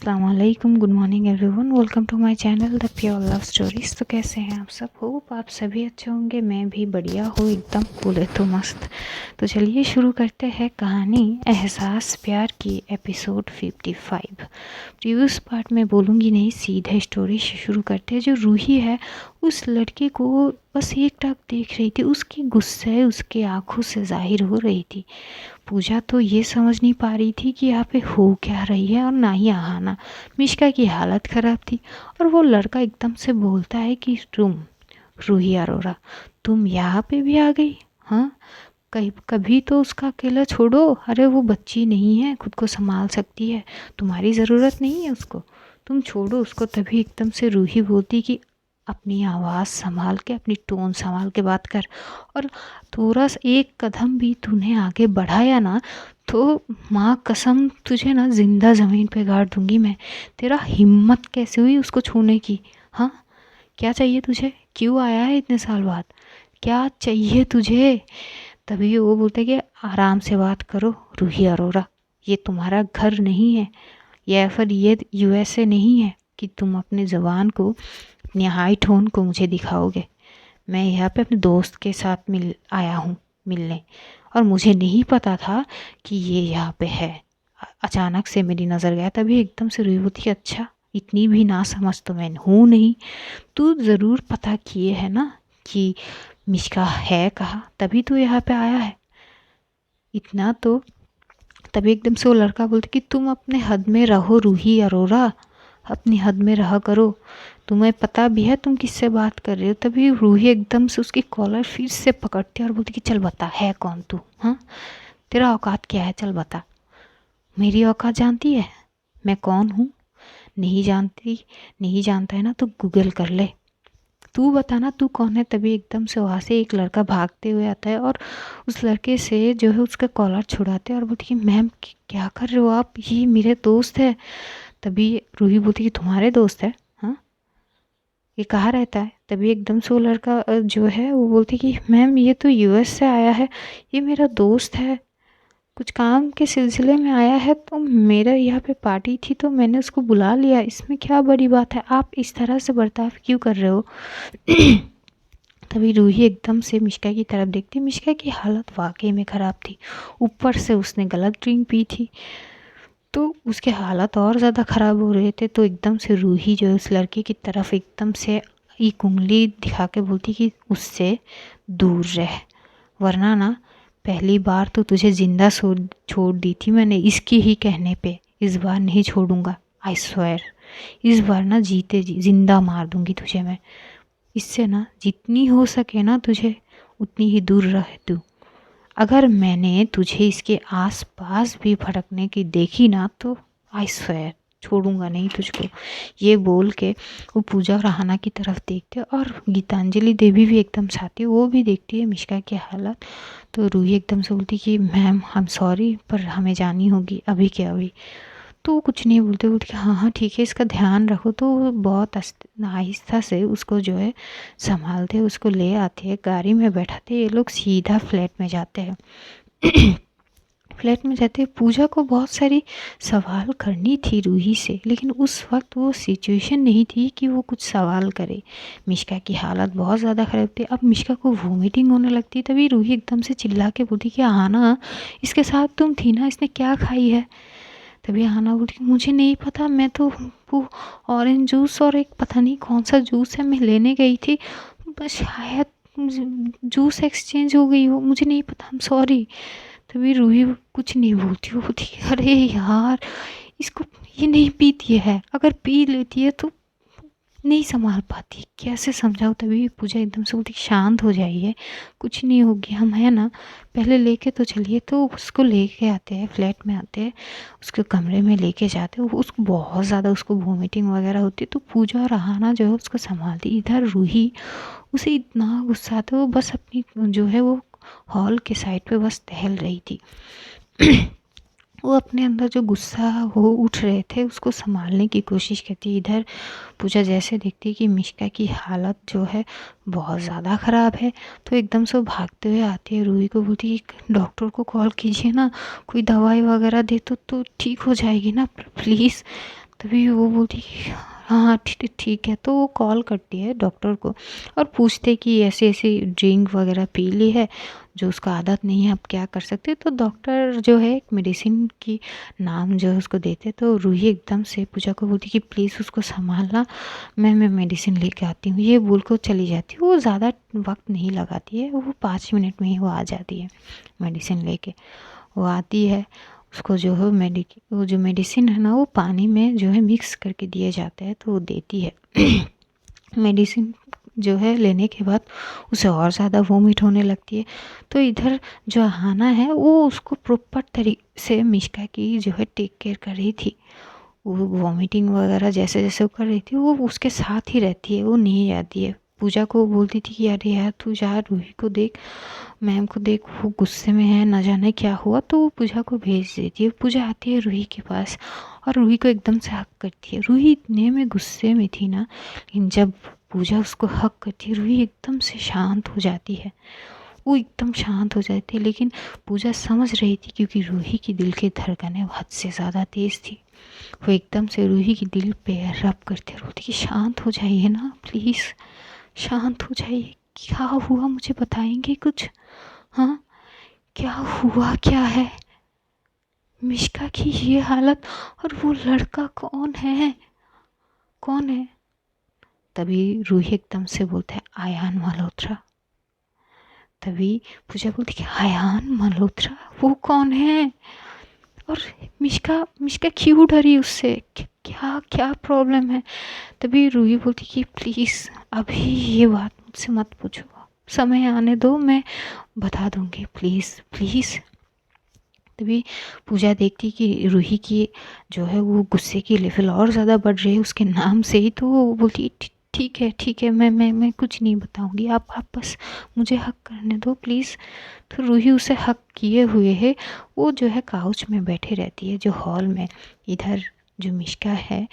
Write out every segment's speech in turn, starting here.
अस्सलाम वालेकुम, good morning everyone, welcome to my channel the pure love stories. तो कैसे हैं आप सब? होप आप सभी अच्छे होंगे। मैं भी बढ़िया हूँ, एकदम बोले तो मस्त। तो चलिए शुरू करते हैं कहानी एहसास प्यार की एपिसोड 55। प्रीवियस पार्ट में बोलूँगी नहीं, सीधे स्टोरी से शुरू करते हैं। जो रूही है उस लड़के को बस एक टक देख रही थी, उसकी गुस्से उसके आंखों से जाहिर हो रही थी। पूजा तो ये समझ नहीं पा रही थी कि यहाँ पे हो क्या रही है, और ना ही आहाना। मिश्का की हालत ख़राब थी और वो लड़का एकदम से बोलता है कि रूही अरोरा, तुम यहाँ पे भी आ गई? हाँ, कहीं कभी तो उसका अकेला छोड़ो। अरे वो बच्ची नहीं है, खुद को संभाल सकती है, तुम्हारी ज़रूरत नहीं है उसको, तुम छोड़ो उसको। तभी एकदम से रूही बोलती कि अपनी आवाज़ संभाल के, अपनी टोन संभाल के बात कर, और थोड़ा सा एक कदम भी तूने आगे बढ़ाया ना तो माँ कसम तुझे ना जिंदा ज़मीन पे गाड़ दूंगी मैं। तेरा हिम्मत कैसे हुई उसको छूने की? हाँ, क्या चाहिए तुझे? क्यों आया है इतने साल बाद? क्या चाहिए तुझे? तभी वो बोलते कि आराम से बात करो रूही अरोरा, ये तुम्हारा घर नहीं है, या फिर ये यूएसए नहीं है कि तुम अपने ज़बान को, अपनी हाई टोन को मुझे दिखाओगे। मैं यहाँ पे अपने दोस्त के साथ आया हूँ मिलने, और मुझे नहीं पता था कि ये यहाँ पे है। अचानक से मेरी नज़र गया, तभी एकदम से रूही बोलती, अच्छा इतनी भी ना समझ तो मैं हूँ नहीं। तू ज़रूर पता किए है ना कि मिश्का है कहाँ, तभी तू यहाँ पे आया है इतना तो। तभी एकदम से वो लड़का बोलते कि तुम अपने हद में रहो रूही अरोरा, अपनी हद में रहा करो, तुम्हें पता भी है तुम किससे बात कर रहे हो। तभी रूही एकदम से उसकी कॉलर फिर से पकड़ती है और बोलती कि चल बता, है कौन तू? हाँ, तेरा औकात क्या है, चल बता। मेरी औकात जानती है मैं कौन हूँ? नहीं जानती? नहीं जानता है ना तो गूगल कर ले। तू बता ना तू कौन है? तभी एकदम से वहाँ से एक लड़का भागते हुए आता है और उस लड़के से जो है उसका कॉलर छुड़ाते हैं और बोलती कि मैम क्या कर रहे हो आप, ये मेरे दोस्त है। तभी रूही बोलती कि तुम्हारे दोस्त है? हाँ, ये कहाँ रहता है? तभी एकदम से वो लड़का जो है वो बोलती कि मैम ये तो यूएस से आया है, ये मेरा दोस्त है, कुछ काम के सिलसिले में आया है, तो मेरा यहाँ पे पार्टी थी तो मैंने उसको बुला लिया, इसमें क्या बड़ी बात है, आप इस तरह से बर्ताव क्यों कर रहे हो? तभी रूही एकदम से मिश्का की तरफ देखती। मिश्का की हालत वाकई में ख़राब थी, ऊपर से उसने गलत ड्रिंक पी थी तो उसके हालत और ज़्यादा ख़राब हो रहे थे। तो एकदम से रूही जो है उस लड़के की तरफ एकदम से एक उंगली दिखा के बोलती कि उससे दूर रह, वरना ना पहली बार तो तुझे ज़िंदा छोड़ दी थी मैंने इसकी ही कहने पे, इस बार नहीं छोड़ूंगा, आई स्वेयर। इस बार ना जीते जी ज़िंदा मार दूंगी तुझे मैं। इससे ना जितनी हो सके ना तुझे उतनी ही दूर रह तू। अगर मैंने तुझे इसके आसपास भी भटकने की देखी ना तो आई स्वेयर छोड़ूंगा नहीं तुझको। ये बोल के वो पूजा और राहना की तरफ देखते और गीतांजलि देवी भी एकदम साथी, वो भी देखती है मिश्का की हालत। तो रूही एकदम से बोलती कि मैम आई एम सॉरी, पर हमें जानी होगी अभी के अभी। तो वो कुछ नहीं बोलते, बोलते कि हाँ हाँ ठीक है, इसका ध्यान रखो। तो वो बहुत आहिस्ता से उसको जो है संभालते, उसको ले आते हैं, गाड़ी में बैठाते, ये लोग सीधा फ्लैट में जाते हैं। फ्लैट में जाते पूजा को बहुत सारी सवाल करनी थी रूही से, लेकिन उस वक्त वो सिचुएशन नहीं थी कि वो कुछ सवाल करे। मिश्का की हालत बहुत ज़्यादा ख़राब थी, अब मिश्का को वोमिटिंग होने लगती। तभी रूही एकदम से चिल्ला के बोलती कि आना, इसके साथ तुम थी ना, इसने क्या खाई है? तभी आना बोलती मुझे नहीं पता, मैं तो वो ऑरेंज जूस और एक पता नहीं कौन सा जूस है मैं लेने गई थी, बस शायद जूस एक्सचेंज हो गई हो, मुझे नहीं पता, आई एम सॉरी। तभी रूही कुछ नहीं बोलती, वो बोलती अरे यार इसको ये नहीं पीती है, अगर पी लेती है तो नहीं संभाल पाती, कैसे समझाओ। तभी पूजा एकदम से बोलती शांत हो जाइए, कुछ नहीं होगी, हम है ना, पहले लेके तो चलिए। तो उसको लेके आते हैं, फ्लैट में आते हैं, उसके कमरे में लेके जाते हैं। उसको बहुत ज़्यादा उसको वोमिटिंग वगैरह होती है, तो पूजा और रहाना जो है उसको संभालती। इधर रूही, उसे इतना गुस्सा आता, वो बस अपनी जो है वो हॉल के साइड पे बस टहल रही थी। वो अपने अंदर जो गुस्सा वो उठ रहे थे उसको संभालने की कोशिश करती। इधर पूजा जैसे देखती कि मिश्का की हालत जो है बहुत ज़्यादा ख़राब है, तो एकदम से वो भागते हुए आती है, रूही को बोलती कि डॉक्टर को कॉल कीजिए ना, कोई दवाई वगैरह दे तो ठीक हो जाएगी ना प्लीज़। तभी वो बोलती कि हाँ ठीक ठीक है। तो वो कॉल करती है डॉक्टर को और पूछते कि ऐसे ऐसे ड्रिंक वगैरह पी ली है जो उसको आदत नहीं है, आप क्या कर सकते हैं। तो डॉक्टर जो है एक मेडिसिन की नाम जो है उसको देते। तो रूही एकदम से पूजा को बोलती कि प्लीज़ उसको संभालना, मैं मेडिसिन लेके आती हूँ। ये बोल कर चली जाती है। वो ज़्यादा वक्त नहीं लगाती है, वो 5 मिनट में ही वो आ जाती है मेडिसिन लेके। वो आती है, उसको जो है वो जो मेडिसिन है ना वो पानी में जो है मिक्स करके दिया जाता है, तो वो देती है। मेडिसिन जो है लेने के बाद उसे और ज़्यादा वॉमिट होने लगती है। तो इधर जो अहाना है वो उसको प्रॉपर तरीके से मिश्का की जो है टेक केयर कर रही थी। वो वॉमिटिंग वगैरह जैसे जैसे वो कर रही थी वो उसके साथ ही रहती है, वो नहीं जाती है। पूजा को बोलती थी कि अरे यार तू जा, रूही को देख, मैम को देख, वो गुस्से में है, ना जाने क्या हुआ। तो वो पूजा को भेज देती है। पूजा आती है रूही के पास और रूही को एकदम से हक करती है। रूही इतने में गुस्से में थी ना, लेकिन जब पूजा उसको हक करती है रूही एकदम से शांत हो जाती है। वो एकदम शांत हो जाती है। लेकिन पूजा समझ रही थी क्योंकि रूही की दिल की धड़कनें हद से ज़्यादा तेज़ थी। वो एकदम से रूही की दिल पे रब करते रोती कि शांत हो जाइए ना प्लीज़, शांत हो जाइए। क्या हुआ मुझे बताएंगे कुछ? हाँ, क्या हुआ क्या है? मिश्का की ये हालत, और वो लड़का कौन है, कौन है? तभी रूही एकदम से बोलता है आयान मल्होत्रा। तभी पूजा बोलती कि आयान मल्होत्रा वो कौन है? और मिश्का मिश्का क्यों डरी उससे? क्या क्या प्रॉब्लम है? तभी रूही बोलती कि प्लीज़ अभी ये बात मुझसे मत पूछो, समय आने दो, मैं बता दूंगी, प्लीज़ प्लीज़। तभी पूजा देखती कि रूही की जो है वो गुस्से की लेवल और ज़्यादा बढ़ रही है उसके नाम से ही। तो वो बोलती ठीक है, मैं कुछ नहीं बताऊंगी, आप बस मुझे हक करने दो प्लीज़। तो रूही उसे हक किए हुए है वो जो है काउच में बैठे रहती है जो हॉल में। इधर जो मिश्का है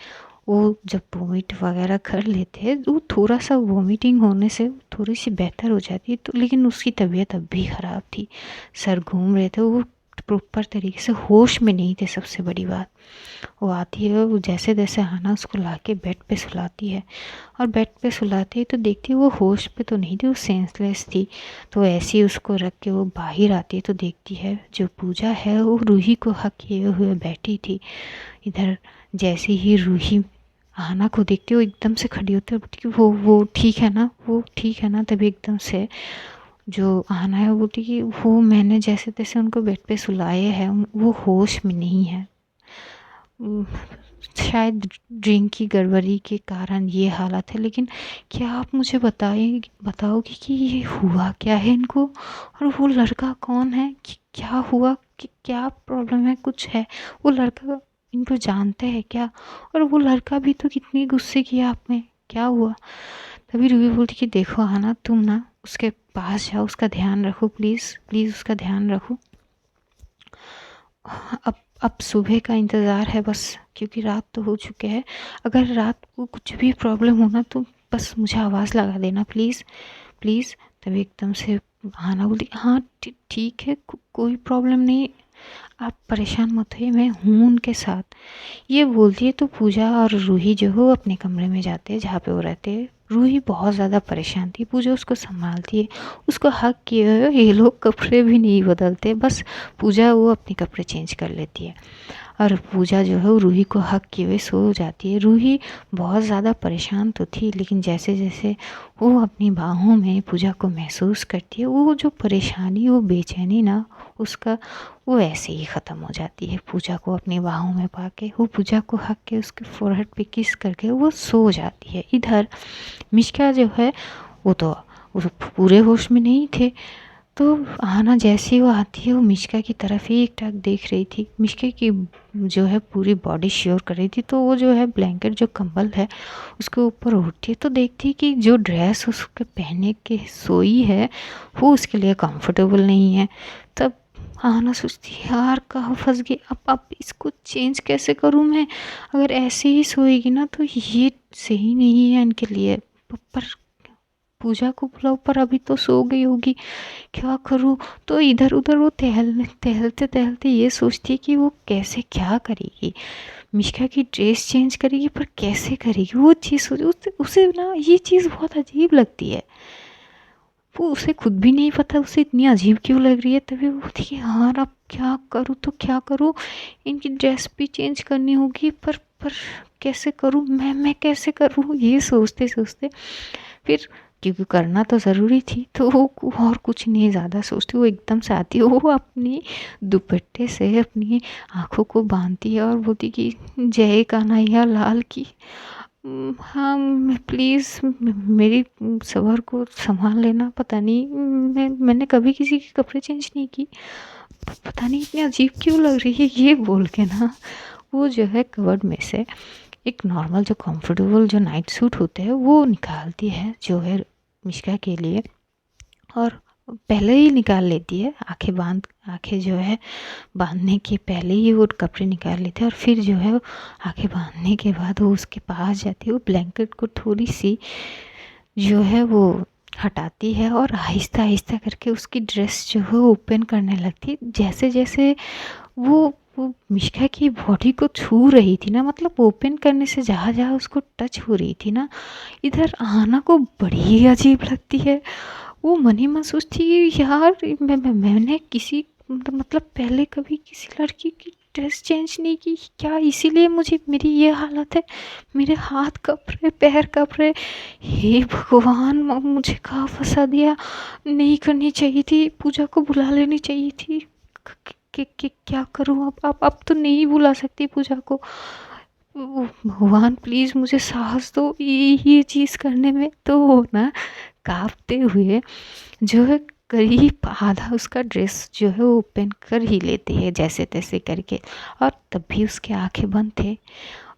वो जब वोमिट वगैरह कर लेते हैं, वो थोड़ा सा वोमिटिंग होने से थोड़ी सी बेहतर हो जाती है। तो लेकिन उसकी तबीयत अब भी ख़राब थी, सर घूम रहे थे, वो प्रॉपर तरीके से होश में नहीं थे। सबसे बड़ी बात, वो आती है, वो जैसे तैसे आना उसको लाके बेड पे सुलाती है। और बेड पे सुलाती है तो देखती है वो होश पे तो नहीं थी, वो सेंसलेस थी। तो ऐसे ही उसको रख के वो बाहर आती है तो देखती है जो पूजा है वो रूही को हक किए हुए बैठी थी। इधर जैसे ही रूही आना को देखती है वो एकदम से खड़ी होती है, बोलती कि वो ठीक है ना, वो ठीक है ना। तभी एकदम से जो आना है वो बोलती कि वो मैंने जैसे तैसे उनको बेड पे सुलाए हैं, वो होश में नहीं है। उम, शायद ड्रिंक की गड़बड़ी के कारण ये हालत है। लेकिन क्या आप मुझे बताओगे कि ये हुआ क्या है इनको, और वो लड़का कौन है? क्या हुआ, क्या प्रॉब्लम है, कुछ है? वो लड़का इनको जानते हैं क्या? और वो लड़का भी तो कितनी गुस्से किया आपने, क्या हुआ? तभी रूबी बोलती कि देखो आना, तुम ना उसके पास जाओ, उसका ध्यान रखो, प्लीज़ प्लीज़ उसका ध्यान रखो। अब सुबह का इंतज़ार है बस, क्योंकि रात तो हो चुके हैं। अगर रात को कुछ भी प्रॉब्लम हो ना तो बस मुझे आवाज़ लगा देना प्लीज़ प्लीज़। तभी एकदम से आना बोली हाँ ठीक है, कोई प्रॉब्लम नहीं, आप परेशान मत होइए, मैं हूँ उनके साथ। ये बोलती है तो पूजा और रूही जो है वो अपने कमरे में जाते हैं जहाँ पे वो रहते हैं। रूही बहुत ज़्यादा परेशान थी, पूजा उसको संभालती है, उसको हक किए हुए ये लोग कपड़े भी नहीं बदलते, बस पूजा वो अपने कपड़े चेंज कर लेती है। और पूजा जो है वो रूही को हक किए हुए सो जाती है। रूही बहुत ज़्यादा परेशान तो थी, लेकिन जैसे जैसे वो अपनी बाहों में पूजा को महसूस करती है, वो जो परेशानी, वो बेचैनी ना उसका, वो ऐसे ही ख़त्म हो जाती है। पूजा को अपनी बाहों में पाके वो पूजा को हक के उसके फोरहेड पे किस करके वो सो जाती है। इधर मिश्का जो है वो तो पूरे होश में नहीं थे। तो आना जैसे ही वो आती है वो मिश्का की तरफ ही एकटक देख रही थी। मिश्का की जो है पूरी बॉडी श्योर कर रही थी, तो वो जो है ब्लैंकेट जो कंबल है उसके ऊपर उठती है तो देखती है कि जो ड्रेस उसके पहने के सोई है वो उसके लिए कंफर्टेबल नहीं है। तब आना सोचती है यार कहाँ फंस गई, अब इसको चेंज कैसे करूँ मैं? अगर ऐसे ही सोएगी ना तो ये सही नहीं है इनके लिए। पर पूजा को बुलाऊँ पर अभी तो सो गई होगी, क्या करूँ? तो इधर-उधर वो टहलते-टहलते ये सोचती है कि वो कैसे क्या करेगी? मिष्का की ड्रेस चेंज करेगी पर कैसे करेगी? वो चीज़ सोच उसे उसे ना ये चीज़ बहुत अजीब लगती है। वो उसे खुद भी नहीं पता उसे इतनी अजीब क्यों लग रही है। तभी वो बोलती है यार अब क्या करूँ तो क्या करूँ? इनकी ड्रेस भी चेंज करनी होगी पर कैसे करूँ? मैं कैसे करूँ? ये सोचते-सोचते फिर क्योंकि करना तो ज़रूरी थी तो वो और कुछ नहीं ज़्यादा सोचती। वो एकदम से आती है, वो अपनी दुपट्टे से अपनी आँखों को बाँधती है और बोलती कि जय कन्हैया लाल की। हाँ, प्लीज़ मेरी सबर को सँभाल लेना। पता नहीं मैंने कभी किसी के कपड़े चेंज नहीं की। पता नहीं इतनी अजीब क्यों लग रही है, ये बोल के ना वो जो है कबर्ड में से एक नॉर्मल जो कंफर्टेबल जो नाइट सूट होते हैं वो निकालती है जो है मिष्का के लिए। और पहले ही निकाल लेती है, आँखें जो है बांधने के पहले ही वो कपड़े निकाल लेते हैं। और फिर जो है आँखें बांधने के बाद वो उसके पास जाती है, वो ब्लैंकेट को थोड़ी सी जो है वो हटाती है और आहिस्ता आहिस्ता करके उसकी ड्रेस जो है ओपन करने लगती है। जैसे जैसे वो मिष्का की बॉडी को छू रही थी ना, मतलब ओपन करने से जहाँ जहाँ उसको टच हो रही थी ना, इधर आना को बड़ी अजीब लगती है। वो मन ही मन सोचती है यार मैंने किसी मतलब पहले कभी किसी लड़की की ड्रेस चेंज नहीं की क्या, इसीलिए मुझे मेरी ये हालत है? मेरे हाथ काँप रहे, पैर काँप रहे। हे भगवान मुझे कहाँ फंसा दिया? नहीं करनी चाहिए थी, पूजा को बुला लेनी चाहिए थी। क्या करूँ अब तो नहीं बुला सकती पूजा को। भगवान प्लीज़ मुझे साहस दो ये चीज़ करने में। तो वो ना काँपते हुए जो है करीब आधा उसका ड्रेस जो है वो ओपन कर ही लेती है जैसे तैसे करके। और तब भी उसके आंखें बंद थे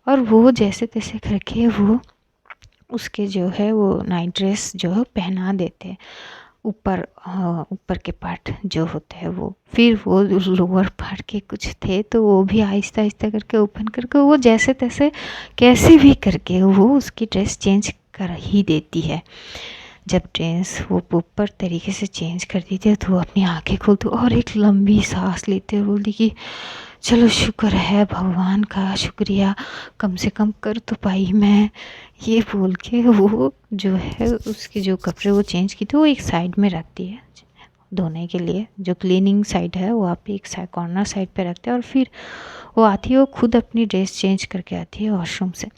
और वो जैसे तैसे करके वो उसके जो है वो नाइट ड्रेस जो है पहना देते ऊपर। ऊपर के पार्ट जो होते हैं वो, फिर वो लोअर पार्ट के कुछ थे तो वो भी आहिस्ता आहिस्ता करके ओपन करके वो जैसे तैसे कैसे भी करके वो उसकी ड्रेस चेंज कर ही देती है। जब ड्रेस वो प्रॉपर तरीके से चेंज कर देती है तो वो अपनी आंखें खोलती और एक लंबी सांस लेते हुए बोलती कि चलो शुक्र है भगवान का, शुक्रिया कम से कम कर तो पाई मैं। ये बोल के वो जो है उसके जो कपड़े वो चेंज की थी वो एक साइड में रखती है धोने के लिए। जो क्लीनिंग साइड है वो आप एक साइड कॉर्नर साइड पे रखते हैं और फिर वो आती है, वो खुद अपनी ड्रेस चेंज करके आती है वॉशरूम से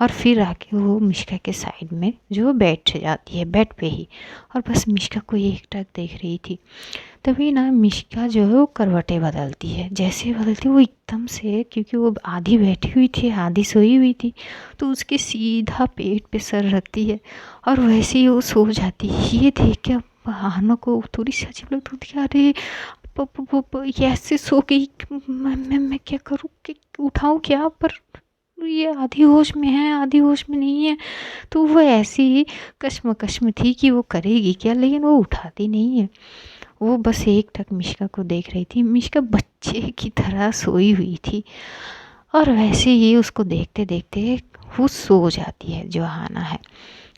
और फिर आके वो मिष्का के साइड में जो बैठ जाती है बेड पे ही और बस मिष्का को एकटक देख रही थी। तभी ना मिष्का जो है वो करवटें बदलती है। जैसे बदलती वो एकदम से, क्योंकि वो आधी बैठी हुई थी आधी सोई हुई थी, तो उसके सीधा पेट पे सर रखती है और वैसे ही वो सो जाती है। ये देख के आहना को थोड़ी सी अजीब लगती है, अरे ये ऐसे सो गई, मैं क्या करूँ कि उठाऊँ क्या? पर ये आधी होश में है आधी होश में नहीं है। तो वो ऐसी ही कश्मकश में थी कि वो करेगी क्या, लेकिन वो उठाती नहीं है। वो बस एक टक मिष्का को देख रही थी। मिष्का बच्चे की तरह सोई हुई थी और वैसे ही उसको देखते देखते वो सो जाती है जो आना है।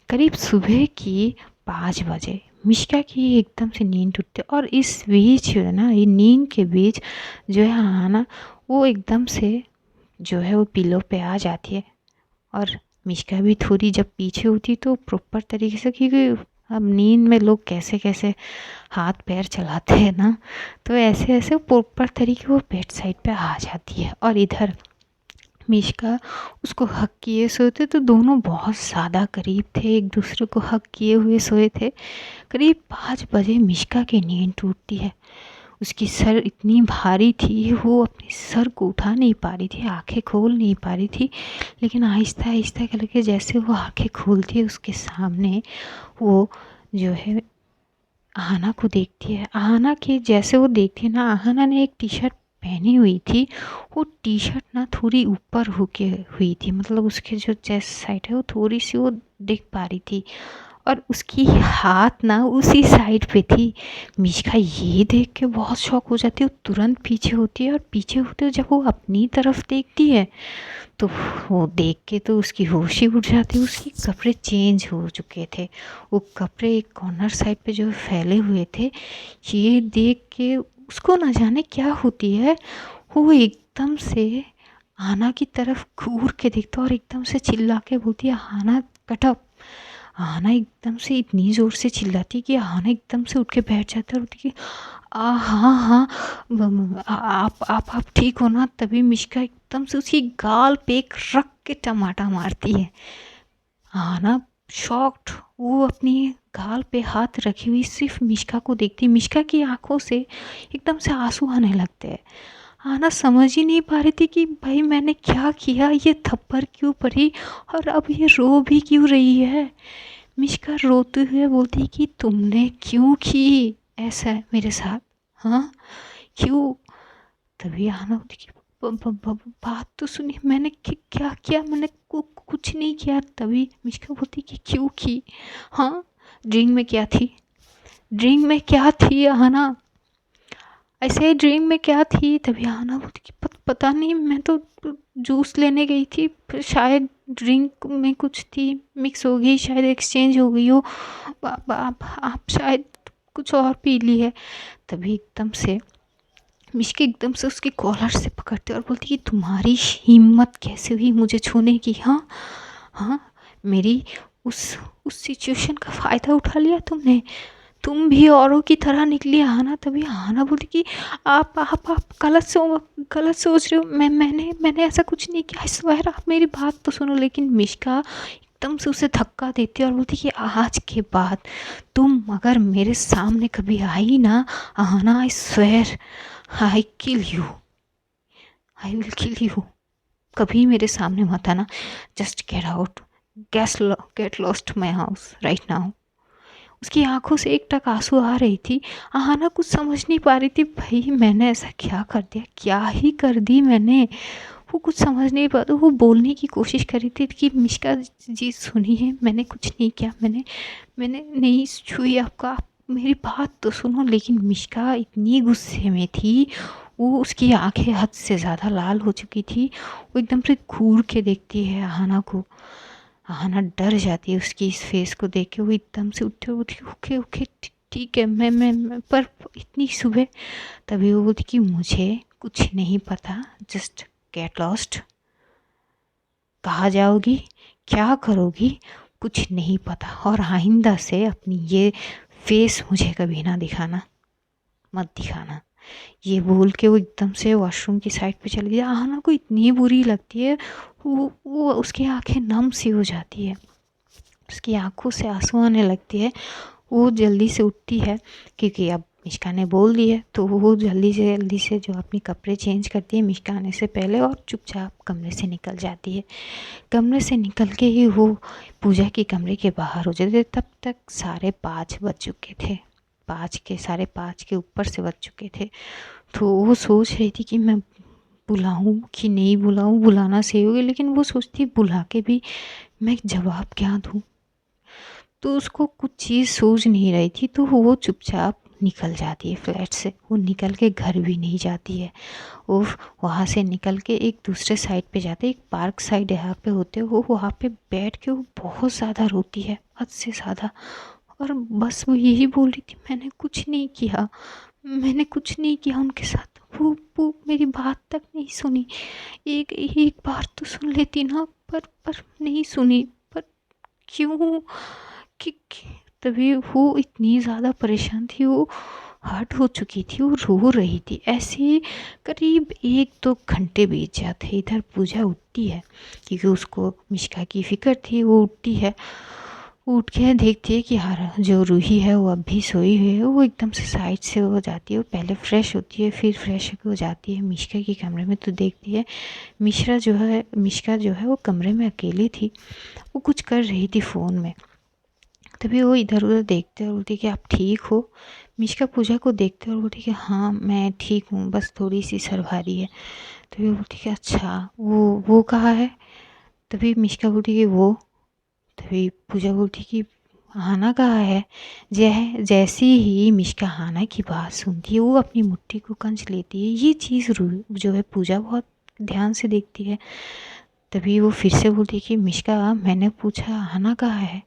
करीब सुबह की 5 बजे मिष्का की एकदम से नींद टूटती और इस बीच जो है ना, ये नींद के बीच जो है आना वो एकदम से जो है वो पिलो पे आ जाती है। और मिष्का भी थोड़ी जब पीछे होती तो प्रॉपर तरीके से, क्योंकि अब नींद में लोग कैसे कैसे हाथ पैर चलाते हैं ना, तो ऐसे ऐसे प्रॉपर तरीके वो बेड साइड पे आ जाती है। और इधर मिष्का उसको हक किए सोए थे, तो दोनों बहुत ज़्यादा करीब थे, एक दूसरे को हक किए हुए सोए थे। करीब 5 बजे मिष्का की नींद टूटती है। उसकी सर इतनी भारी थी, वो अपने सर को उठा नहीं पा रही थी, आंखें खोल नहीं पा रही थी। लेकिन आहिस्ता आहिस्ता करके जैसे वो आंखें खोलती है उसके सामने वो जो है आहना को देखती है। आहना की जैसे वो देखती है ना, आहना ने एक टी शर्ट पहनी हुई थी, वो टी शर्ट ना थोड़ी ऊपर होके हुई थी, मतलब उसके जो चेस्ट साइड है वो थोड़ी सी वो दिख पा रही थी। और उसकी हाथ ना उसी साइड पे थी। मिष्का ये देख के बहुत शॉक हो जाती है, वो तुरंत पीछे होती है और पीछे होते हुए जब वो अपनी तरफ देखती है तो वो देख के तो उसकी होश ही उड़ जाती है। उसके कपड़े चेंज हो चुके थे, वो कपड़े एक कॉर्नर साइड पे जो फैले हुए थे। ये देख के उसको ना जाने क्या होती है, वो एकदम से आना की तरफ घूर के देखता और एकदम से चिल्ला के बोलती है, आना कट अप। आना एकदम से इतनी ज़ोर से चिल्लाती कि आना एकदम से उठ के बैठ जाता है और बोलती कि हाँ हाँ आप ठीक हो ना। तभी मिष्का एकदम से उसकी गाल पे एक रख के टमाटा मारती है। आना शॉक्ड, वो अपनी गाल पे हाथ रखी हुई सिर्फ मिष्का को देखती। मिष्का की आंखों से एकदम से आंसू आने लगते हैं। आना समझ ही नहीं पा रही थी कि भाई मैंने क्या किया, ये थप्पड़ क्यों पड़ी और अब ये रो भी क्यों रही है। मिष्का रोते हुए बोलती कि तुमने क्यों की ऐसा है मेरे साथ, हाँ क्यों। तभी आना बोलती कि बात तो सुनिए, मैंने क्या किया, मैंने कुछ नहीं किया। तभी मिष्का बोलती कि क्यों की, हाँ ड्रिंक में क्या थी, ड्रिंक में क्या थी आना, ऐसे ही ड्रिंक में क्या थी। तभी आना बोलती कि पता नहीं, मैं तो जूस लेने गई थी, फिर शायद ड्रिंक में कुछ थी, मिक्स हो गई, शायद एक्सचेंज हो गई हो, आप शायद कुछ और पी ली है। तभी एकदम से मिष्की एकदम से उसकी कॉलर से पकड़ते और बोलती कि तुम्हारी हिम्मत कैसे हुई मुझे छूने की, हाँ हाँ मेरी उस सिचुएशन का फ़ायदा उठा लिया तुमने, तुम भी औरों की तरह निकली आना। तभी आना बोली कि आप गलत सोच रहे हो, मैंने ऐसा कुछ नहीं किया, आई स्वेयर आप मेरी बात तो सुनो। लेकिन मिष्का एकदम से उसे धक्का देती है और बोलती कि आज के बाद तुम अगर मेरे सामने कभी आई ना आना, I swear I kill you, I will kill you. कभी मेरे सामने मत आना, just get out, get lost my house right now. उसकी आंखों से एक टक आंसू आ रही थी। आहाना कुछ समझ नहीं पा रही थी, भाई मैंने ऐसा क्या कर दिया, क्या ही कर दी मैंने। वो कुछ समझ नहीं पा, तो वो बोलने की कोशिश कर रही थी कि मिष्का जी सुनिए, मैंने कुछ नहीं किया, मैंने नहीं छुई आपका, आप मेरी बात तो सुनो। लेकिन मिष्का इतनी गुस्से में थी, वो उसकी आंखें हद से ज़्यादा लाल हो चुकी थी। वो एकदम से घूर के देखती है आहाना को। आहाना डर जाती है उसकी इस फेस को देख के। वो एकदम से उठे उठी, ओके ओके ठीक है, मैं पर इतनी सुबह। तभी वो बोलती कि मुझे कुछ नहीं पता, जस्ट गेट लॉस्ट। कहाँ जाओगी, क्या करोगी, कुछ नहीं पता, और आइंदा से अपनी ये फेस मुझे कभी ना दिखाना, मत दिखाना। ये बोल के वो एकदम से वॉशरूम की साइड पे चली गई। आहाना को इतनी बुरी लगती है, वो उसकी आंखें नम सी हो जाती है, उसकी आंखों से आंसू आने लगती है। वो जल्दी से उठती है क्योंकि अब मिष्का ने बोल दिया है, तो वो जल्दी से जो अपनी कपड़े चेंज करती है मिष्का आने से पहले, और चुपचाप कमरे से निकल जाती है। कमरे से निकल के ही वो पूजा के कमरे के बाहर हो जाते, तब तक 5:30 बज चुके थे, 5:30 के ऊपर से बज चुके थे। तो वो सोच रही थी कि मैं बुलाऊं कि नहीं बुलाऊं, बुलाना सही होगा, लेकिन वो सोचती बुला के भी मैं जवाब क्या दूं। तो उसको कुछ चीज़ सूझ नहीं रही थी, तो वो चुपचाप निकल जाती है फ्लैट से। वो निकल के घर भी नहीं जाती है, वो वहाँ से निकल के एक दूसरे साइड पे जाते, एक पार्क साइड यहाँ पे होते, वो वहाँ पे बैठ के वो बहुत ज़्यादा रोती है, हद से ज़्यादा। और बस वो यही बोल रही थी, मैंने कुछ नहीं किया, मैंने कुछ नहीं किया उनके साथ। वो मेरी बात तक नहीं सुनी, एक एक बार तो सुन लेती ना, पर नहीं सुनी। पर क्यों तभी वो इतनी ज़्यादा परेशान थी, वो हर्ट हो चुकी थी, वो रो रही थी। ऐसे करीब 1-2 घंटे बीत जाते। इधर पूजा उठती है क्योंकि उसको मिष्का की फ़िक्र थी। वो उठती है, उठ के देखती है कि हर जो रूही है वो अब भी सोई हुई है। वो एकदम से साइड से हो जाती है, वो पहले फ्रेश होती है, फिर फ्रेश होकर हो जाती है मिष्का के कमरे में। तो देखती है मिष्का जो है वो कमरे में अकेली थी, वो कुछ कर रही थी फ़ोन में। तभी वो इधर उधर देखते और बोलती कि आप ठीक हो। मिष्का पूजा को देखते और बोलती कि हाँ मैं ठीक हूँ, बस थोड़ी सी सर भारी है। तभी बोलती कि अच्छा वो कहाँ है। तभी मिष्का बोलती कि वो। तभी पूजा बोलती कि हाना कहाँ है? जैसे ही मिष्का हाना की बात सुनती है वो अपनी मुट्ठी को कंच लेती है। ये चीज़ जो है पूजा बहुत ध्यान से देखती है। तभी वो फिर से बोलती है कि मिष्का, मैंने पूछा हाना कहाँ है?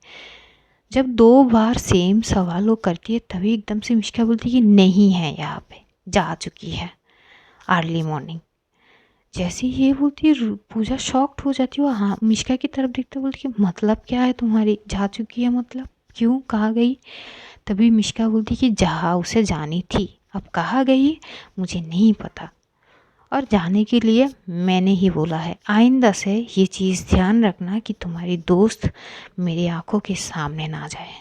जब 2 बार सेम सवाल वो करती है तभी एकदम से मिष्का बोलती है कि नहीं है यहाँ पे, जा चुकी है अर्ली मॉर्निंग। जैसे ही ये बोलती है पूजा शॉक्ड हो जाती है। वो हाँ मिष्का की तरफ देखते बोलती है मतलब क्या है तुम्हारी, जा चुकी है मतलब, क्यों, कहाँ गई? तभी मिष्का बोलती कि जहाँ उसे जानी थी, अब कहाँ गई मुझे नहीं पता, और जाने के लिए मैंने ही बोला है। आइंदा से ये चीज़ ध्यान रखना कि तुम्हारी दोस्त मेरी आंखों के सामने ना जाए।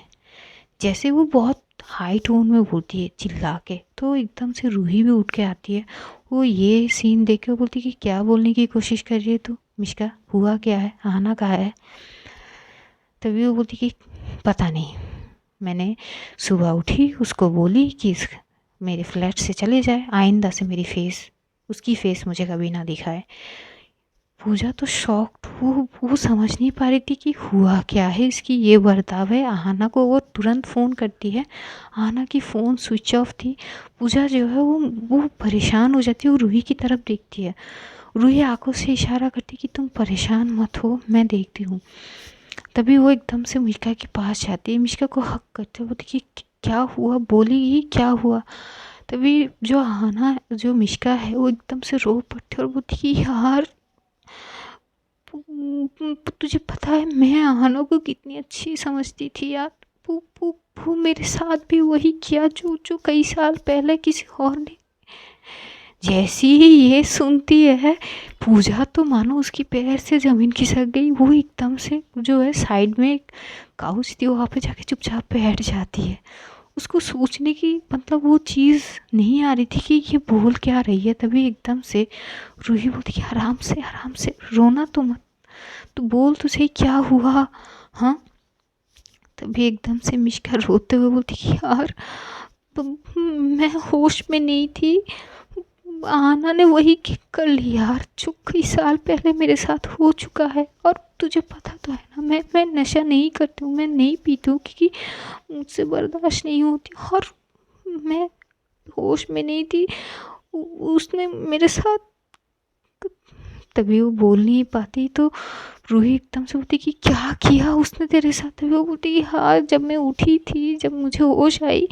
जैसे वो बहुत हाई टोन में बोलती है चिल्ला के, तो एकदम से रूही भी उठ के आती है। वो ये सीन देख के बोलती कि क्या बोलने की कोशिश कर रही है तू मिष्का, हुआ क्या है, आना कहाँ है? तभी वो बोलती कि पता नहीं, मैंने सुबह उठी उसको बोली कि मेरे फ्लैट से चले जाए, आइंदा से मेरी उसकी फेस मुझे कभी ना दिखाए। पूजा तो शॉक्ड, वो समझ नहीं पा रही थी कि हुआ क्या है, इसकी ये बर्ताव है। आहाना को वो तुरंत फ़ोन करती है। आहाना की फ़ोन स्विच ऑफ थी। पूजा जो है वो परेशान हो जाती है। वो रूही की तरफ देखती है। रूही आंखों से इशारा करती कि तुम परेशान मत हो, मैं देखती हूँ। तभी वो एकदम से मिष्का के पास जाती है, मिष्का को हक करते हुए देखिए क्या हुआ, बोलेगी क्या हुआ। तभी जो आहाना जो मिष्का है वो एकदम से रो पड़ती है और बोलती कि यार तुझे पता है मैं आहाना को कितनी अच्छी समझती थी यार। वो मेरे साथ भी वही किया जो जो कई साल पहले किसी और ने। जैसी ही ये सुनती है पूजा तो मानो उसकी पैर से ज़मीन खिसक गई। वो एकदम से जो है साइड में एक काउच थी वहाँ पे जाके चुपचाप बैठ जाती है। उसको सोचने की मतलब वो चीज़ नहीं आ रही थी कि ये बोल क्या रही है। तभी एकदम से रूही बोलती कि आराम से रोना तो मत, तो बोल तो सही क्या हुआ। हाँ तभी एकदम से मिष्का रोते हुए बोलती कि यार मैं होश में नहीं थी, आना ने वही किक कर ली यार जो कई साल पहले मेरे साथ हो चुका है। और तुझे पता तो है ना मैं नशा नहीं करती हूँ, मैं नहीं पीती हूँ क्योंकि मुझसे बर्दाश्त नहीं होती। और मैं होश में नहीं थी, उसने मेरे साथ। तभी वो बोल नहीं पाती तो रूही एकदम से बोलती कि क्या किया उसने तेरे साथ? तभी वो बोलती कि हाँ जब मैं उठी थी, जब मुझे होश आई,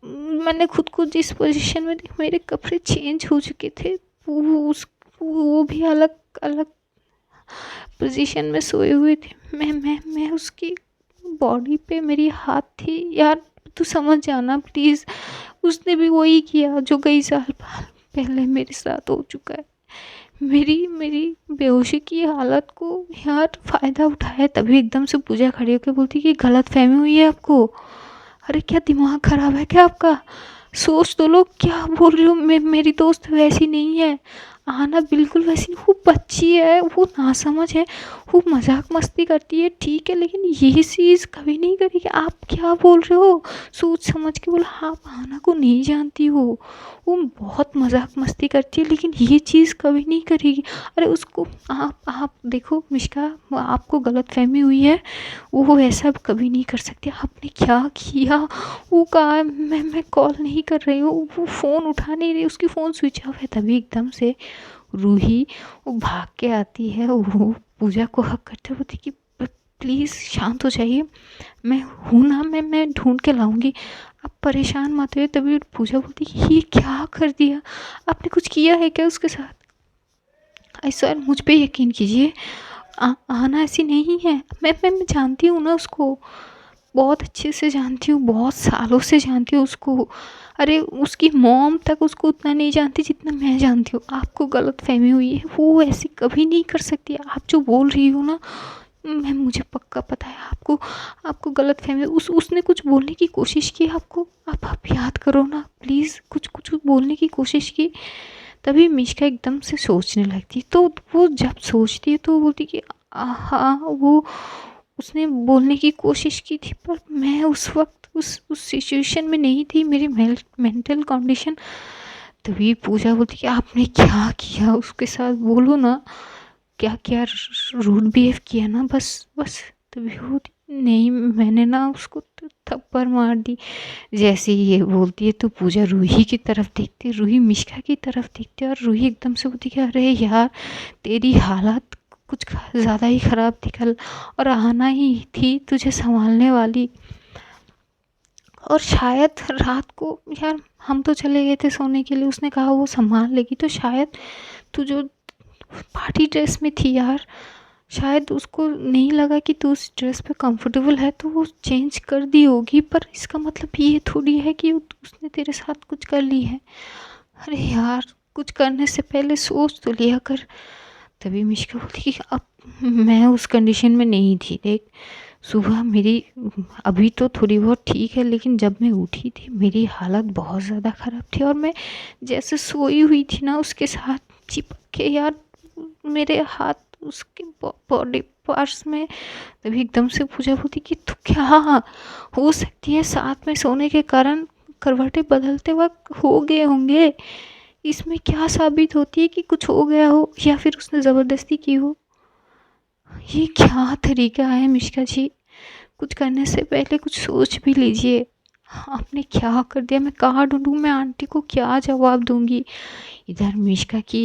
मैंने खुद को जिस पोजीशन में थी मेरे कपड़े चेंज हो चुके थे, वो भी अलग अलग पोजीशन में सोए हुए थे। मैं उसकी बॉडी पे मेरी हाथ थी यार, तू समझ जाना प्लीज़। उसने भी वही किया जो कई साल पहले मेरे साथ हो चुका है। मेरी मेरी बेहोशी की हालत को यार फ़ायदा उठाया। तभी एकदम से पूजा खड़ी होकर बोलती कि गलत फहमी हुई है आपको। अरे क्या दिमाग ख़राब है क्या आपका? सोच तो लो क्या बोल रही हो। मेरी दोस्त वैसी नहीं है, आना बिल्कुल वैसी नहीं। वो बच्ची है, वो नासमझ है, वो मजाक मस्ती करती है ठीक है, लेकिन ये चीज़ कभी नहीं करेगी। आप क्या बोल रहे हो? सोच समझ के बोला। आप आना को नहीं जानती हो, वो बहुत मजाक मस्ती करती है लेकिन ये चीज़ कभी नहीं करेगी। अरे उसको आप देखो मिष्का, आपको गलत फहमी हुई है, वो ऐसा कभी नहीं कर सकती। आपने क्या किया? वो कहा मैं कॉल नहीं कर रही हूँ, वो फ़ोन उठा नहीं रही, उसकी फ़ोन स्विच ऑफ है। तभी एकदम से रूही वो भाग के आती है, वो पूजा को हक करते बोलती कि प्लीज़ शांत हो जाइए, मैं हूँ ना, मैं ढूंढ के लाऊंगी, आप परेशान मत होइए। तभी पूजा बोलती कि ये क्या कर दिया आपने, कुछ किया है क्या उसके साथ? सर मुझ पे यकीन कीजिए, आना ऐसी नहीं है। मैं जानती हूँ ना उसको, बहुत अच्छे से जानती हूँ, बहुत सालों से जानती हूँ उसको। अरे उसकी मॉम तक उसको उतना नहीं जानती जितना मैं जानती हूँ। आपको गलत फहमी हुई है, वो ऐसी कभी नहीं कर सकती। आप जो बोल रही हो ना, मैं मुझे पक्का पता है आपको आपको गलत फहमी। उसने कुछ बोलने की कोशिश की आपको, आप याद करो ना प्लीज़, कुछ कुछ बोलने की कोशिश की। तभी मिष्का एकदम से सोचने लगती। तो वो जब सोचती है तो वो बोलती कि हाँ वो उसने बोलने की कोशिश की थी, पर मैं उस वक्त उस सिचुएशन में नहीं थी, मेरी मेंटल कंडीशन। तभी पूजा बोलती कि आपने क्या किया उसके साथ, बोलो ना क्या क्या रूड बिहेव किया ना, बस बस। तभी वो नहीं, मैंने ना उसको तो थप्पड़ मार दी। जैसे ही ये बोलती है तो पूजा रूही की तरफ देखती है, रूही मिष्का की तरफ देखती है और रूही एकदम से बोलती है अरे यार तेरी हालत कुछ ज़्यादा ही ख़राब थी कल, और आना ही थी तुझे संभालने वाली, और शायद रात को यार हम तो चले गए थे सोने के लिए, उसने कहा वो संभाल लेगी, तो शायद तू जो पार्टी ड्रेस में थी यार, शायद उसको नहीं लगा कि तू उस ड्रेस पे कंफर्टेबल है तो वो चेंज कर दी होगी, पर इसका मतलब ये थोड़ी है कि उसने तेरे साथ कुछ कर ली है। अरे यार कुछ करने से पहले सोच तो लिया कर। तभी मिष्का बोलती कि अब मैं उस कंडीशन में नहीं थी, देख सुबह मेरी अभी तो थोड़ी बहुत ठीक है, लेकिन जब मैं उठी थी मेरी हालत बहुत ज़्यादा ख़राब थी, और मैं जैसे सोई हुई थी ना उसके साथ चिपक के यार, मेरे हाथ उसके बॉडी पार्ट्स में। तभी एकदम से पूजा बोलती कि तो क्या हो सकती है साथ में सोने के कारण करवटें बदलते वक्त हो गए होंगे, इसमें क्या साबित होती है कि कुछ हो गया हो या फिर उसने ज़बरदस्ती की हो। ये क्या तरीका है मिश्का जी, कुछ करने से पहले कुछ सोच भी लीजिए। आपने क्या कर दिया, मैं कहाँ ढूंढूं, मैं आंटी को क्या जवाब दूंगी। इधर मिश्का की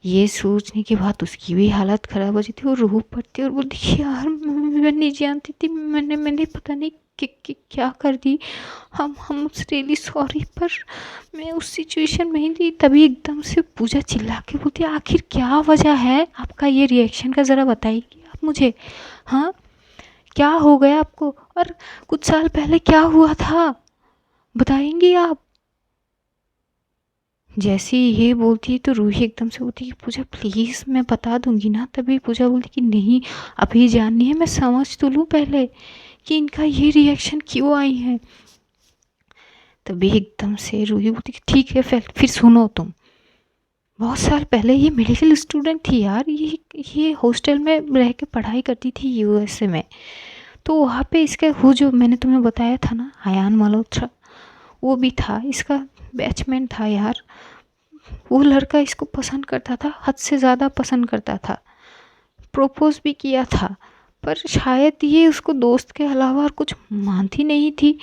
ये सोचने के बाद उसकी भी हालत ख़राब हो जाती है, वो रो पड़ती है और बोलती है यार मैं नहीं जानती थी, मैंने पता नहीं क्या कर दी, हम रियली सॉरी, पर मैं उस सिचुएशन में ही थी। तभी एकदम से पूजा चिल्ला के बोलती है आखिर क्या वजह है आपका ये रिएक्शन का, ज़रा बताइए आप मुझे। हाँ क्या हो गया आपको, और कुछ साल पहले क्या हुआ था बताएंगी आप। जैसे ही ये बोलती है तो रूही एकदम से बोलती है कि पूजा प्लीज़ मैं बता दूंगी ना। तभी पूजा बोलती कि नहीं अभी जाननी है, मैं समझ तो लूँ पहले कि इनका ये रिएक्शन क्यों आई है। तभी एकदम से रूही बोलती कि ठीक है फिर सुनो तुम, बहुत साल पहले ये मेडिकल स्टूडेंट थी यार, ये हॉस्टल में रह के पढ़ाई करती थी यूएसए में। तो वहाँ पे इसका वो जो मैंने तुम्हें बताया था ना अयान मल्होत्रा, वो भी था इसका बैचमेट था यार। वो लड़का इसको पसंद करता था, हद से ज़्यादा पसंद करता था, प्रपोज भी किया था, पर शायद ये उसको दोस्त के अलावा और कुछ मानती नहीं थी।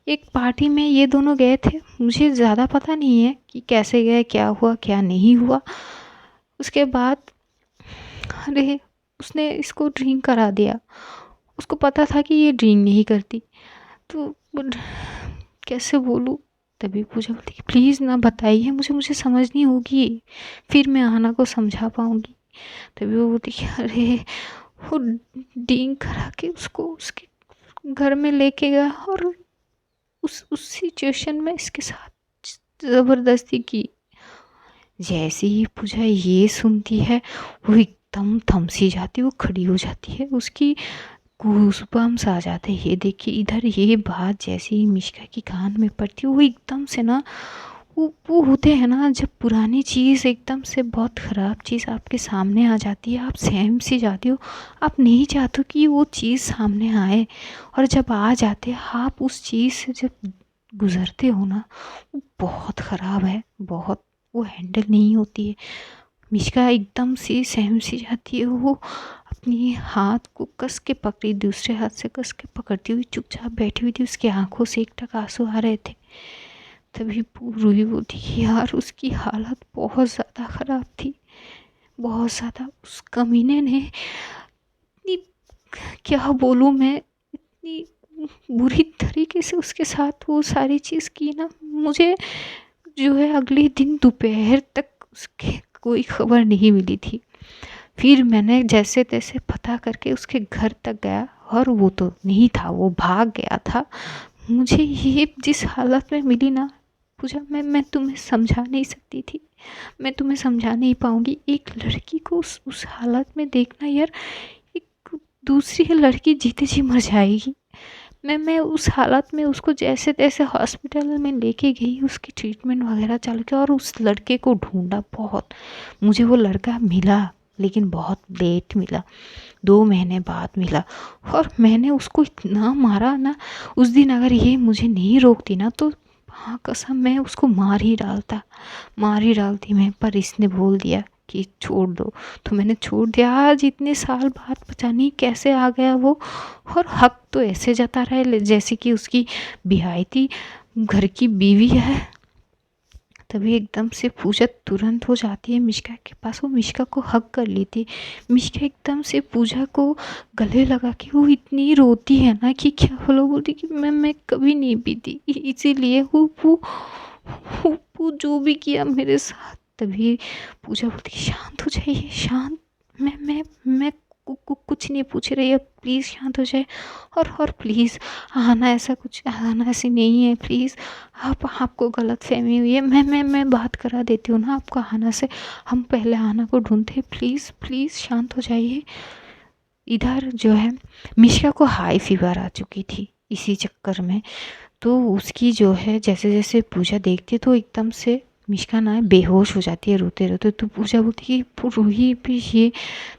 एक पार्टी में ये दोनों गए थे, मुझे ज़्यादा पता नहीं है कि कैसे गए, क्या हुआ क्या नहीं हुआ। उसके बाद अरे उसने इसको ड्रिंक करा दिया, उसको पता था कि ये ड्रिंक नहीं करती, तो कैसे बोलूँ। तभी पूजा बोलती कि प्लीज़ ना बताइए मुझे, मुझे समझनी होगी, फिर मैं आना को समझा पाऊँगी। तभी वो बोलती कि अरे वो ड्रिंक करा के उसको उसके घर में लेके गया और उस सिचुएशन में इसके साथ ज़बरदस्ती की। जैसे ही पूजा ये सुनती है वो एकदम थम सी जाती है, वो खड़ी हो जाती है, उसकी गूज़बम्स आ जाते हैं। ये देखिए इधर ये बात जैसे ही मिष्का की कान में पड़ती है वो एकदम से ना वो होते हैं ना जब पुरानी चीज़ एकदम से बहुत ख़राब चीज़ आपके सामने आ जाती है, आप सहम सी जाती हो, आप नहीं चाहते हो कि वो चीज़ सामने आए, और जब आ जाते हैं आप उस चीज़ से जब गुज़रते हो ना, वो बहुत ख़राब है, बहुत वो हैंडल नहीं होती है। मिष्का एकदम से सहम सी जाती है, वो अपनी हाथ को कस के पकड़ी, दूसरे हाथ से कस के पकड़ती हुई चुपचाप बैठी हुई थी, उसकी आंखों से एक टक आंसू आ रहे थे। तभी रूही बोलती कि यार उसकी हालत बहुत ज़्यादा ख़राब थी, बहुत ज़्यादा। उस कमीने ने इतनी, क्या बोलूँ मैं, इतनी बुरी तरीके से उसके साथ वो सारी चीज़ की ना, मुझे जो है अगले दिन दोपहर तक उसके कोई खबर नहीं मिली थी। फिर मैंने जैसे तैसे पता करके उसके घर तक गया और वो तो नहीं था, वो भाग गया था। मुझे ये जिस हालत में मिली ना पूजा, मैं तुम्हें समझा नहीं सकती थी, मैं तुम्हें समझा नहीं पाऊँगी। एक लड़की को उस हालत में देखना यार, एक दूसरी लड़की जीते जी मर जाएगी। मैं उस हालत में उसको जैसे तैसे हॉस्पिटल में लेके गई, उसकी ट्रीटमेंट वगैरह चल के, और उस लड़के को ढूंढा बहुत। मुझे वो लड़का मिला लेकिन बहुत लेट मिला, 2 महीने बाद मिला, और मैंने उसको इतना मारा ना उस दिन। अगर ये मुझे नहीं रोकती ना तो हाँ कसम मैं उसको मार ही डालती मैं, पर इसने बोल दिया कि छोड़ दो, तो मैंने छोड़ दिया। आज इतने साल बाद पता नहीं कैसे आ गया वो, और हक तो ऐसे जता रहा है जैसे कि उसकी बिहायती घर की बीवी है। तभी एकदम से पूजा तुरंत हो जाती है मिष्का के पास, वो मिष्का को हक कर लेती। मिष्का एकदम से पूजा को गले लगा के वो इतनी रोती है ना कि क्या बोलो, बोलती कि मैं कभी नहीं पीती, इसीलिए वो जो भी किया मेरे साथ। तभी पूजा बोलती शांत हो जाइए, शांत, मैं कुछ नहीं पूछ रही है, प्लीज़ शांत हो जाए। और प्लीज़ आना, ऐसा कुछ आना ऐसी नहीं है, प्लीज़ आपको गलत फहमी हुई है, मैं बात करा देती हूँ ना आपको आना से, हम पहले आना को ढूंढते, प्लीज़ प्लीज़ शांत हो जाइए। इधर जो है मिश्का को हाई फीवर आ चुकी थी इसी चक्कर में, तो उसकी जो है जैसे जैसे पूजा देखती है तो एकदम से मिष्का ना बेहोश हो जाती है रोते रोते। तो पूजा बोलती कि रूही भी ये,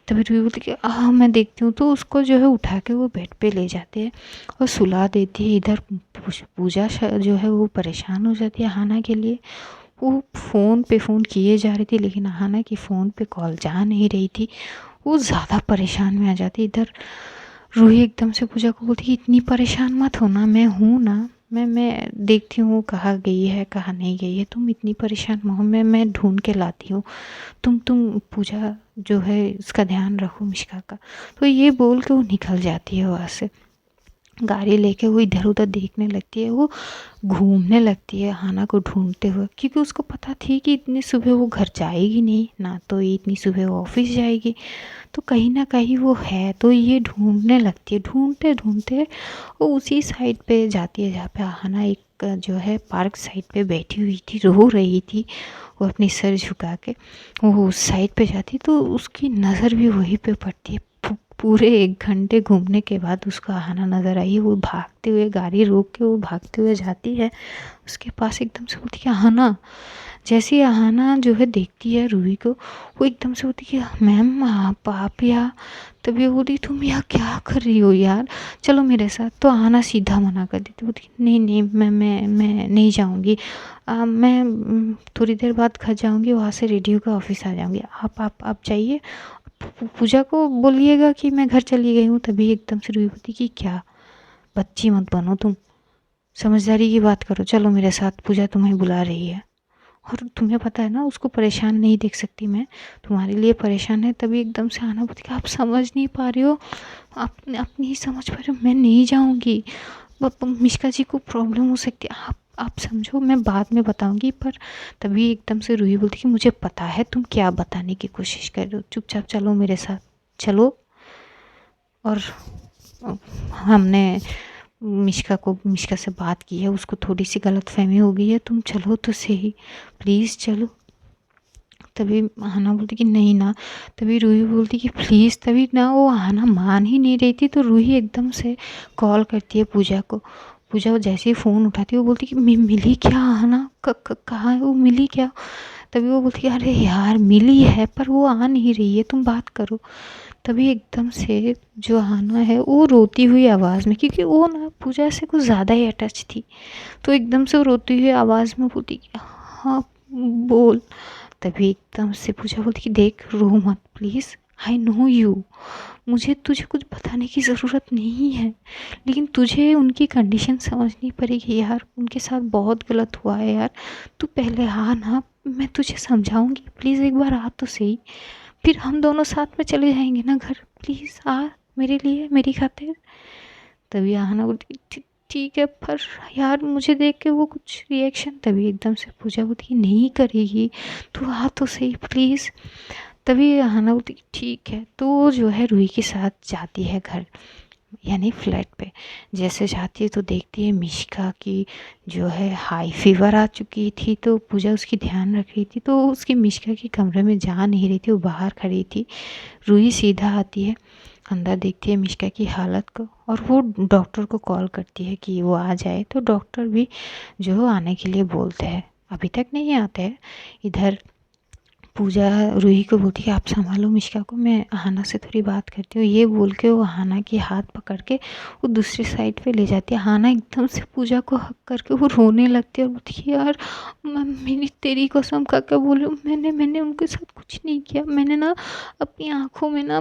तभी रूही बोलती कि मैं देखती हूँ। तो उसको जो है उठा के वो बेड पे ले जाते हैं और सुला देती है। इधर पूजा जो है वो परेशान हो जाती है हाना के लिए। वो फ़ोन पे फ़ोन किए जा रही थी लेकिन हाना की फ़ोन पे कॉल जा नहीं रही थी। वो ज़्यादा परेशान में आ जाती। इधर रूही एकदम से पूजा को बोलती कि इतनी परेशान मत होना, मैं हूँ ना, मैं देखती हूँ कहाँ गई है कहाँ नहीं गई है, तुम इतनी परेशान मत हो, मैं ढूंढ के लाती हूँ, तुम पूजा जो है इसका ध्यान रखो मिष्का का। तो ये बोल के वो निकल जाती है वहाँ से। गाड़ी लेके वो इधर उधर देखने लगती है, वो घूमने लगती है हाना को ढूंढते हुए, क्योंकि उसको पता थी कि इतनी सुबह वो घर जाएगी नहीं ना, तो ये इतनी सुबह वो ऑफिस जाएगी, तो कहीं ना कहीं वो है। तो ये ढूंढने लगती है, ढूंढते ढूंढते वो उसी साइड पे जाती है जहाँ पे हाना एक जो है पार्क साइड पे बैठी हुई थी, रो रही थी वो अपनी सर झुका के। वो उस साइड पे जाती तो उसकी नज़र भी वहीं पे पड़ती है। पूरे 1 घंटे घूमने के बाद उसको आहाना नज़र आई। वो भागते हुए, गाड़ी रोक के वो भागते हुए जाती है उसके पास, एकदम से बोलती है आहाना। जैसे ही आहाना जो है देखती है रूही को, वो एकदम से बोलती है मैम आप यहाँ। तभी वो बोलती तुम यहाँ क्या कर रही हो यार, चलो मेरे साथ। तो आहाना सीधा मना कर देती, बोलती नहीं मैं नहीं जाऊँगी, मैं थोड़ी देर बाद घर जाऊँगी, वहाँ से रेडियो का ऑफिस आ जाऊँगी, आप जाइए, पूजा को बोलिएगा कि मैं घर चली गई हूँ। तभी एकदम से रूही बोलती कि क्या, बच्ची मत बनो तुम, समझदारी की बात करो, चलो मेरे साथ, पूजा तुम्हें बुला रही है। और तुम्हें पता है ना उसको परेशान नहीं देख सकती मैं, तुम्हारे लिए परेशान है। तभी एकदम से आना बोलती कि आप समझ नहीं पा रही हो, आप नहीं समझ पा रहे हो, मैं नहीं जाऊँगी, मिष्का जी को प्रॉब्लम हो सकती है, आप समझो, मैं बाद में बताऊंगी। पर तभी एकदम से रूही बोलती कि मुझे पता है तुम क्या बताने की कोशिश कर रहे हो, चुपचाप चलो मेरे साथ, चलो। और हमने मिष्का से बात की है, उसको थोड़ी सी गलतफहमी हो गई है, तुम चलो तो सही, प्लीज़ चलो। तभी आना बोलती कि नहीं ना। तभी रूही बोलती कि प्लीज़। तभी ना वो आना मान ही नहीं रही थी, तो रूही एकदम से कॉल करती है पूजा को। पूजा जैसे ही फ़ोन उठाती है वो बोलती कि मिली क्या आना, कहाँ है वो, मिली क्या। तभी वो बोलती है अरे यार मिली है पर वो आ नहीं रही है, तुम बात करो। तभी एकदम से जो आना है वो रोती हुई आवाज़ में, क्योंकि वो ना पूजा से कुछ ज़्यादा ही अटैच थी, तो एकदम से वो रोती हुई आवाज़ में बोलती कि हाँ बोल। तभी एकदम से पूजा बोलती कि देख रो मत प्लीज़, आई नो यू, मुझे तुझे कुछ बताने की ज़रूरत नहीं है, लेकिन तुझे उनकी कंडीशन समझनी पड़ेगी यार, उनके साथ बहुत गलत हुआ है यार, तू पहले आ ना, मैं तुझे समझाऊंगी, प्लीज़ एक बार आ तो सही, फिर हम दोनों साथ में चले जाएंगे ना घर, प्लीज़ आ मेरे लिए, मेरी खातिर। तभी आहना बोलती ठीक है, पर यार मुझे देख के वो कुछ रिएक्शन। तभी एकदम से पूजा बोलती नहीं करेगी, तू आ तो सही प्लीज़। तभी आहना बोलती ठीक है। तो वो जो है रूही के साथ जाती है घर, यानी फ्लैट पे। जैसे जाती है तो देखती है मिष्का की जो है हाई फीवर आ चुकी थी, तो पूजा उसकी ध्यान रख रही थी, तो उसकी मिष्का के कमरे में जा नहीं रही थी, वो बाहर खड़ी थी। रूही सीधा आती है अंदर, देखती है मिष्का की हालत को, और वो डॉक्टर को कॉल करती है कि वो आ जाए। तो डॉक्टर भी जो आने के लिए बोलते हैं, अभी तक नहीं आते हैं। इधर पूजा रूही को बोलती है आप संभालो मिष्का को, मैं आहाना से थोड़ी बात करती हूँ। ये बोल के वो आहाना की हाथ पकड़ के वो दूसरी साइड पे ले जाती है। आहाना एकदम से पूजा को हक करके वो रोने लगती है और बोलती है यार मेरी तेरी कसम खा के बोलूँ, मैंने उनके साथ कुछ नहीं किया। मैंने ना अपनी आँखों में ना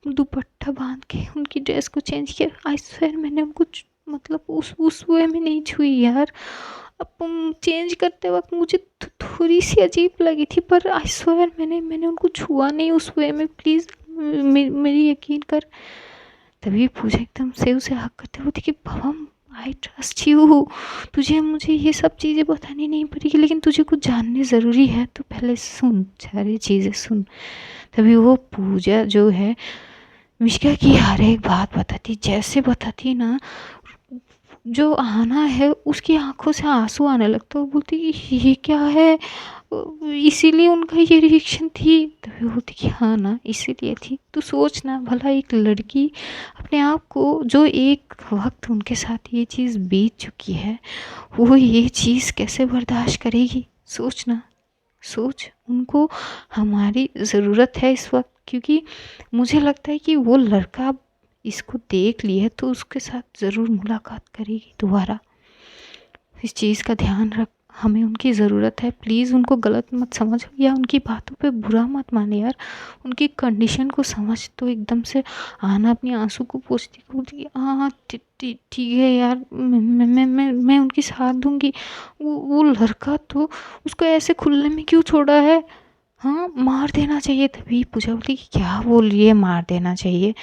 दुपट्टा बांध के उनकी ड्रेस को चेंज किया। आई स्वेयर मैंने उनको मतलब उस वे में नहीं छुई यार। अब चेंज करते वक्त मुझे थोड़ी सी अजीब लगी थी, पर आई स्वेयर मैंने उनको छुआ नहीं उस वे में। प्लीज़ मेरी यकीन कर। तभी पूजा एकदम से उसे हक करते बोलती कि भवम आई ट्रस्ट यू, तुझे मुझे ये सब चीज़ें बतानी नहीं पड़ेगी, लेकिन तुझे कुछ जानने ज़रूरी है तो पहले सुन, सारी चीज़ें सुन। तभी वो पूजा जो है मिष्का की हर एक बात बताती, जैसे बताती ना जो आना है उसकी आंखों से आंसू आने लगता। वो बोलती कि ये क्या है, इसीलिए उनका ये रिएक्शन थी। तभी बोलती कि हाँ ना इसीलिए थी। तू सोच ना भला एक लड़की अपने आप को जो एक वक्त उनके साथ ये चीज़ बीत चुकी है वो ये चीज़ कैसे बर्दाश्त करेगी। सोच ना, सोच। उनको हमारी ज़रूरत है इस वक्त, क्योंकि मुझे लगता है कि वो लड़का इसको देख ली है तो उसके साथ ज़रूर मुलाकात करेगी दोबारा। इस चीज़ का ध्यान रख, हमें उनकी ज़रूरत है। प्लीज़ उनको गलत मत समझ या उनकी बातों पे बुरा मत माने यार, उनकी कंडीशन को समझ। तो एकदम से आना अपनी आंसू को पोंछती बोलती हाँ ठीक है यार, मैं उनकी साथ दूंगी। वो लड़का तो उसको ऐसे खुले में क्यों छोड़ा है, हाँ मार देना चाहिए। तभी पूजा बोली कि क्या बोल रही है मार देना चाहिए,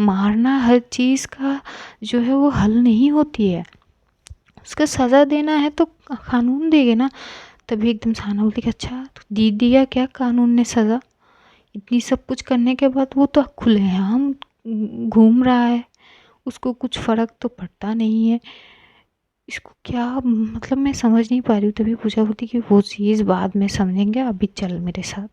मारना हर चीज़ का जो है वो हल नहीं होती है, उसका सज़ा देना है तो कानून देंगे ना। तभी एकदम साना बोलती कि अच्छा तो दी दिया क्या कानून ने सज़ा, इतनी सब कुछ करने के बाद वो तो खुलेआम घूम रहा है, उसको कुछ फ़र्क तो पड़ता नहीं है। इसको क्या मतलब मैं समझ नहीं पा रही हूँ। तभी पूजा बोलती कि वो चीज़ बाद में समझेंगे, अभी चल मेरे साथ।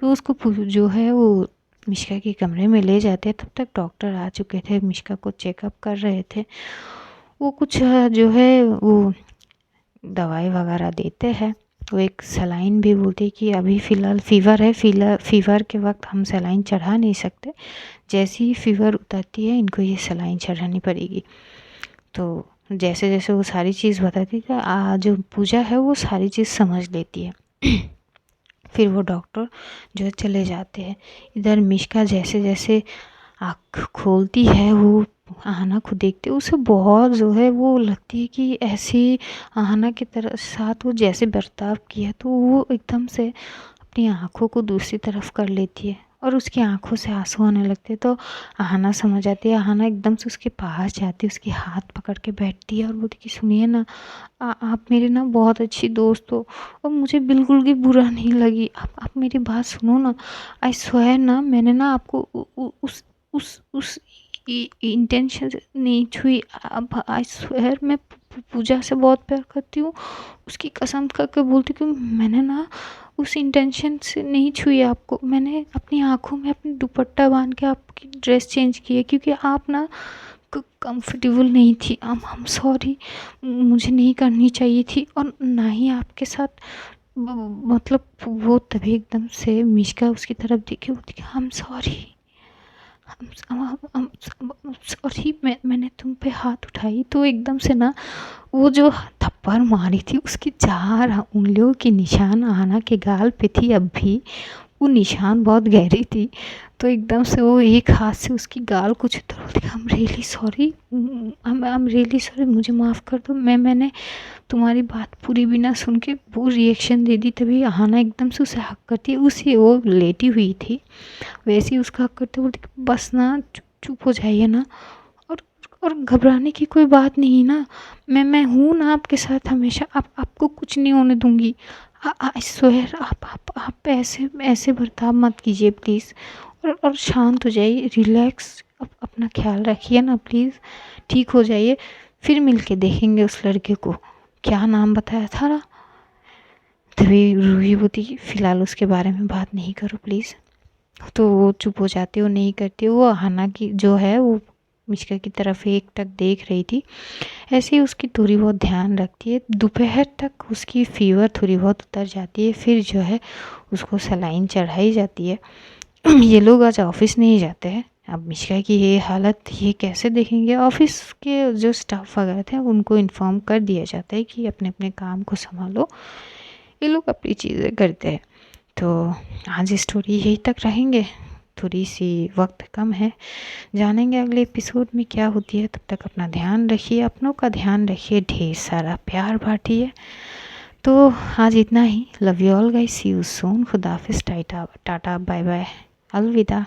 तो उसको जो है वो मिष्का के कमरे में ले जाते हैं। तब तक डॉक्टर आ चुके थे, मिष्का को चेकअप कर रहे थे। वो कुछ जो है वो दवाई वगैरह देते हैं। वो एक सलाइन भी बोलते कि अभी फ़िलहाल फ़ीवर है, फ़ीवर के वक्त हम सलाइन चढ़ा नहीं सकते, जैसे ही फ़ीवर उतरती है इनको ये सलाइन चढ़ानी पड़ेगी। तो जैसे जैसे वो सारी चीज़ बताती थी जो पूजा है वो सारी चीज़ समझ लेती है। फिर वो डॉक्टर जो है चले जाते हैं। इधर मिष्का जैसे जैसे आँख खोलती है वो आहाना को देखते उसे बहुत जो है वो लगती है कि ऐसी आहाना की तरह साथ वो जैसे बर्ताव किया तो वो एकदम से अपनी आँखों को दूसरी तरफ कर लेती है और उसकी आँखों से आंसू आने लगते हैं। तो आहाना समझ जाती है। आहाना एकदम से उसके पास जाती है, उसकी हाथ पकड़ के बैठती है और बोलती कि सुनिए ना, आप मेरे ना बहुत अच्छी दोस्त हो और मुझे बिल्कुल भी बुरा नहीं लगी। आप मेरी बात सुनो ना। आई स्वेयर ना मैंने ना आपको उस इंटेंशन से नहीं छुई। अब आई स्वेयर मैं पूजा से बहुत प्यार करती हूँ, उसकी कसम खा के बोलती हूँ कि मैंने ना उस इंटेंशन से नहीं छुई आपको। मैंने अपनी आँखों में अपनी दुपट्टा बांध के आपकी ड्रेस चेंज की है क्योंकि आप ना कंफर्टेबल नहीं थी। I'm सॉरी, मुझे नहीं करनी चाहिए थी और ना ही आपके साथ मतलब। वो तभी एकदम से मिष्का उसकी तरफ देखे बोलती कि I'm सॉरी, सॉरी। मैंने तुम पे हाथ उठाई तो एकदम से ना वो जो थप्पड़ मारी थी उसकी 4 उंगलियों की निशान आहाना के गाल पे थी। अब भी वो निशान बहुत गहरी थी। तो एकदम से वो एक हाथ से उसकी गाल को छूता बोलती I am really sorry, I am really sorry, मुझे माफ़ कर दो। मैंने तुम्हारी बात पूरी बिना सुन के वो रिएक्शन दे दी। तभी आहाना एकदम से उसे हक करती है, उसे वो लेटी हुई थी वैसे ही उसका हक करते बोलती बस ना चुप हो जाइए ना, और और घबराने की कोई बात नहीं ना, मैं हूँ ना आपके साथ हमेशा। आपको कुछ नहीं होने दूंगी। आई स्वेयर आप ऐसे बर्ताव मत कीजिए प्लीज़, और शांत हो जाइए, रिलैक्स, अपना ख्याल रखिए ना प्लीज़, ठीक हो जाइए। फिर मिल के देखेंगे उस लड़के को, क्या नाम बताया था ना। तभी रूही बोती कि फ़िलहाल उसके बारे में बात नहीं करो प्लीज़। तो वो चुप हो जाती है, वो नहीं करती। वो आहाना की जो है वो मिश्का की तरफ एक टक देख रही थी। ऐसे ही उसकी थोड़ी बहुत ध्यान रखती है। दोपहर तक उसकी फ़ीवर थोड़ी बहुत उतर जाती है, फिर जो है उसको सलाइन चढ़ाई जाती है। ये लोग आज ऑफिस नहीं जाते हैं। अब मिश्का की ये हालत ये कैसे देखेंगे। ऑफिस के जो स्टाफ वगैरह थे उनको इन्फॉर्म कर दिया जाता है कि अपने अपने काम को संभालो, ये लोग अपनी चीज़ें करते हैं। तो आज स्टोरी यही तक रहेंगे, थोड़ी सी वक्त कम है। जानेंगे अगले एपिसोड में क्या होती है। तब तक अपना ध्यान रखिए, अपनों का ध्यान रखिए, ढेर सारा प्यार बांटिए। तो आज इतना ही। Love you all guys, see you soon. खुदाफिज, टाटा बाय बाय, अलविदा।